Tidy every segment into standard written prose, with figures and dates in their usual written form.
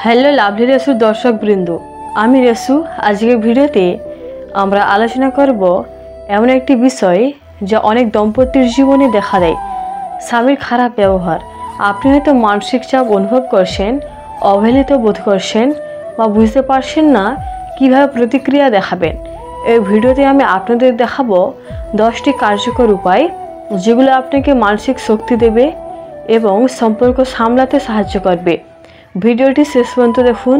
Hello lovely রেসুর দর্শকবৃন্দ, আমি রেসু। আজকের ভিডিওতে আমরা আলোচনা করব এমন একটি বিষয় যা অনেক দম্পতির জীবনে দেখা দেয়, স্বামীর খারাপ ব্যবহার। আপনি হয়তো মানসিক চাপ অনুভব করছেন, অবহেলিত বোধ করছেন বা বুঝতে পারছেন না কিভাবে প্রতিক্রিয়া দেখাবেন। এই ভিডিওতে আমি আপনাদের দেখাবো 10টি কার্যকর উপায় যেগুলো আপনাকে মানসিক শক্তি দেবে এবং সম্পর্ক সামলাতে সাহায্য করবে। ভিডিওটি শেষ পর্যন্ত দেখুন,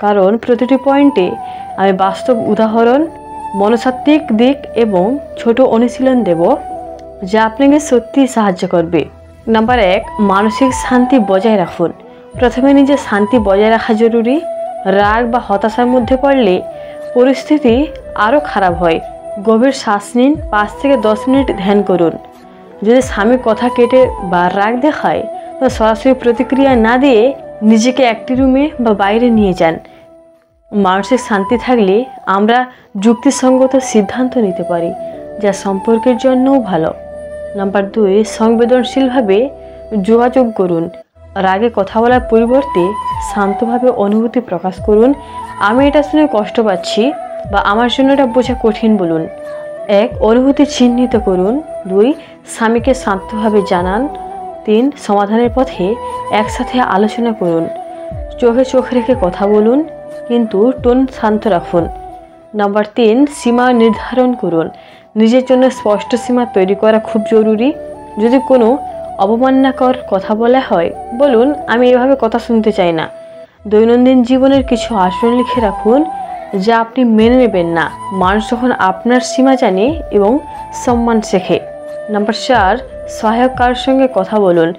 কারণ প্রতিটি পয়েন্টে আমি বাস্তব উদাহরণ, মনস্তাত্ত্বিক দিক এবং ছোট অনুশীলন দেব যা আপনাকে সত্যিই সাহায্য করবে। নাম্বার 1, মানসিক শান্তি বজায় রাখুন। প্রথমে নিজের শান্তি বজায় রাখা জরুরি। রাগ বা হতাশার মধ্যে পড়লে পরিস্থিতি আরও খারাপ হয়। গভীর শ্বাস নিন, 5 থেকে 10 মিনিট ধ্যান করুন। যদি স্বামী কথা কেটে বা রাগ দেখায় তো সরাসরি প্রতিক্রিয়া না দিয়ে নিজেকে একটি রুমে বা বাইরে নিয়ে যান। মানসিক শান্তি থাকলে আমরা যুক্তিসঙ্গত সিদ্ধান্ত নিতে পারি, যা সম্পর্কের জন্যও ভালো। নাম্বার 2, সংবেদনশীলভাবে যোগাযোগ করুন। রাগে কথা বলার পরিবর্তে শান্তভাবে অনুভূতি প্রকাশ করুন। আমি এটা শুনে কষ্ট পাচ্ছি বা আমার জন্য এটা বোঝা কঠিন বলুন। 1, অনুভূতি চিহ্নিত করুন। 2, স্বামীকে শান্তভাবে জানান। 3, সমাধানের পথে একসাথে আলোচনা করুন। চোখে চোখ রেখে কথা বলুন, কিন্তু টোন শান্ত রাখুন। নাম্বার 3, সীমা নির্ধারণ করুন। নিজের জন্য স্পষ্ট সীমা তৈরি করা খুব জরুরি। যদি কোনো অবমাননাকর কথা বলা হয়, বলুন আমি এভাবে কথা শুনতে চাই না। দৈনন্দিন জীবনের কিছু আচরণ লিখে রাখুন যা আপনি মেনে নেবেন না। মানুষ যখন আপনার সীমা জানে এবং সম্মান শেখে। নাম্বার 4, সহায়ক কারোর সঙ্গে কথা বলুন।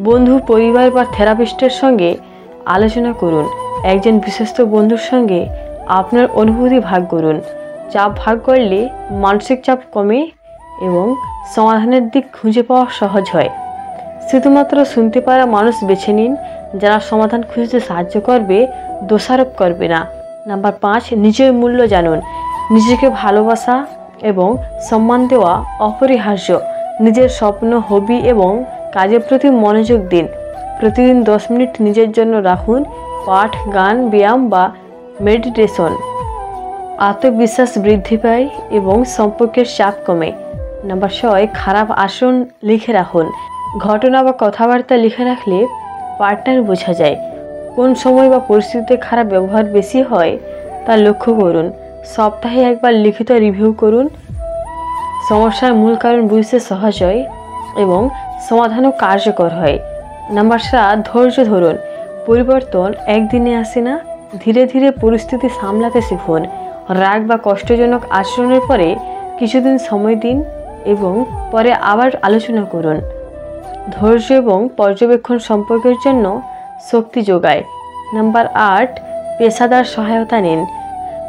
বন্ধু, পরিবার বা থেরাপিস্টের সঙ্গে আলোচনা করুন। একজন বিশ্বস্ত বন্ধুর সঙ্গে আপনার অনুভূতি ভাগ করুন। চাপ ভাগ করলে মানসিক চাপ কমে এবং সমাধানের দিক খুঁজে পাওয়া সহজ হয়। শুধুমাত্র শুনতে পারা মানুষ বেছে নিন যারা সমাধান খুঁজতে সাহায্য করবে, দোষারোপ করবে না। নাম্বার 5, নিজের মূল্য জানুন। নিজেকে ভালোবাসা এবং সম্মান দেওয়া অপরিহার্য। নিজের স্বপ্ন, হবি এবং কাজের প্রতি মনোযোগ দিন। প্রতিদিন 10 মিনিট নিজের জন্য রাখুন। পাঠ, গান, ব্যায়াম বা মেডিটেশন। আত্মবিশ্বাস বৃদ্ধি পায় এবং সম্পর্কের চাপ কমে। নাম্বার 6, খারাপ আচরণ লিখে রাখুন। ঘটনা বা কথাবার্তা লিখে রাখলে পার্টনার বোঝা যায় কোন সময় বা পরিস্থিতিতে খারাপ ব্যবহার বেশি হয় তা লক্ষ্য করুন। সপ্তাহে একবার লিখিত রিভিউ করুন। সমস্যার মূল কারণ বুঝতে সহজ হয় এবং সমাধানও কার্যকর হয়। নাম্বার 7, ধৈর্য ধরুন। পরিবর্তন একদিনে আসে না, ধীরে ধীরে পরিস্থিতি সামলাতে শিখুন। রাগ বা কষ্টজনক আচরণের পরে কিছুদিন সময় দিন এবং পরে আবার আলোচনা করুন। ধৈর্য এবং পর্যবেক্ষণ সম্পর্কের জন্য শক্তি যোগায়। নাম্বার 8, পেশাদার সহায়তা নিন।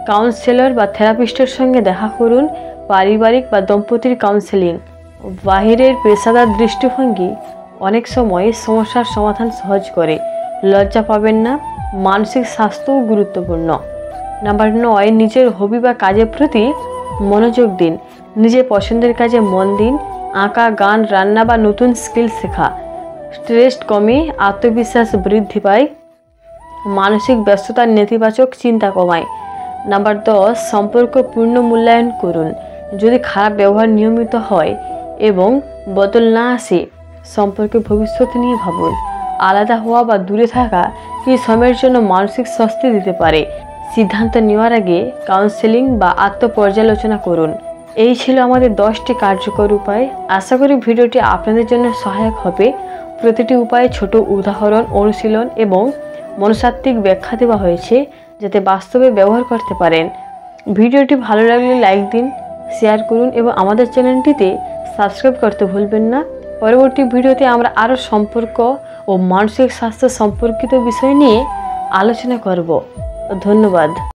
কাউন্সিলর বা থেরাপিস্টের সঙ্গে দেখা করুন। পারিবারিক বা দম্পতির কাউন্সেলিং, বাহিরের পেশাদার দৃষ্টিভঙ্গি অনেক সময় সমস্যার সমাধান সহজ করে। লজ্জা পাবেন না, মানসিক স্বাস্থ্যও গুরুত্বপূর্ণ। নাম্বার 9, নিজের হবি বা কাজের প্রতি মনোযোগ দিন। নিজের পছন্দের কাজে মন দিন। আঁকা, গান, রান্না বা নতুন স্কিল শেখা স্ট্রেস কমে, আত্মবিশ্বাস বৃদ্ধি পায়, মানসিক ব্যস্ততার নেতিবাচক চিন্তা কমায়। নাম্বার 10, সম্পর্ক পূর্ণ মূল্যায়ন করুন। যদি খারাপ ব্যবহার নিয়মিত হয় এবং বদল না আসে, সম্পর্কে ভবিষ্যৎ নিয়ে ভাবুন। আলাদা হওয়া বা দূরে থাকা কি সময়ের জন্য মানসিক স্বস্তি দিতে পারে। সিদ্ধান্ত নেওয়ার আগে কাউন্সেলিং বা আত্মপর্যালোচনা করুন। এই ছিল আমাদের 10টি কার্যকর উপায়। আশা করি ভিডিওটি আপনাদের জন্য সহায়ক হবে। প্রতিটি উপায়ে ছোট উদাহরণ, অনুশীলন এবং মনস্তাত্ত্বিক ব্যাখ্যা দেওয়া হয়েছে যাতে বাস্তবে ব্যবহার করতে পারেন। ভিডিওটি ভালো লাগলে লাইক দিন, শেয়ার করুন এবং আমাদের চ্যানেলটিতে সাবস্ক্রাইব করতে ভুলবেন না। পরবর্তী ভিডিওতে আমরা আরও সম্পর্ক ও মানসিক স্বাস্থ্য সম্পর্কিত বিষয় নিয়ে আলোচনা করব। ধন্যবাদ।